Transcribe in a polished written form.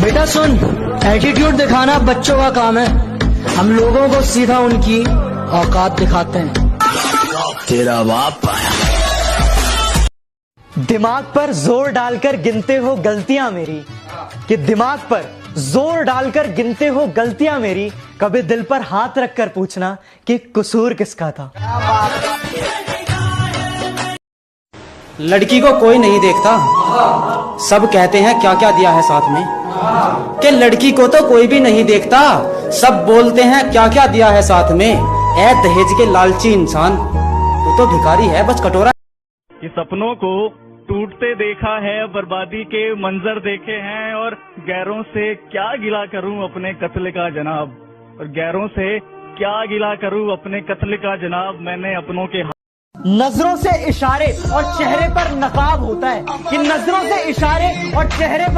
बेटा सुन, एटीट्यूड दिखाना बच्चों का काम है, हम लोगों को सीधा उनकी औकात दिखाते हैं। तेरा बाप आया। दिमाग पर जोर डालकर गिनते हो गलतियां मेरी, कि दिमाग पर जोर डालकर गिनते हो गलतियां मेरी, कभी दिल पर हाथ रखकर पूछना कि कसूर किसका था। लड़की को कोई नहीं देखता, सब कहते हैं क्या क्या दिया है साथ में। कि लड़की को तो कोई भी नहीं देखता, सब बोलते हैं क्या क्या दिया है साथ में। ऐ दहेज के लालची इंसान, तू तो भिखारी है बस कटोरा। कि सपनों को टूटते देखा है, बर्बादी के मंजर देखे हैं, और गैरों से क्या गिला करूं अपने कत्ल का जनाब, और गैरों से क्या गिला करूं अपने कत्ल का जनाब। मैंने अपनों के नजरों से इशारे और चेहरे पर नकाब होता है, कि नजरों से इशारे और चेहरे पर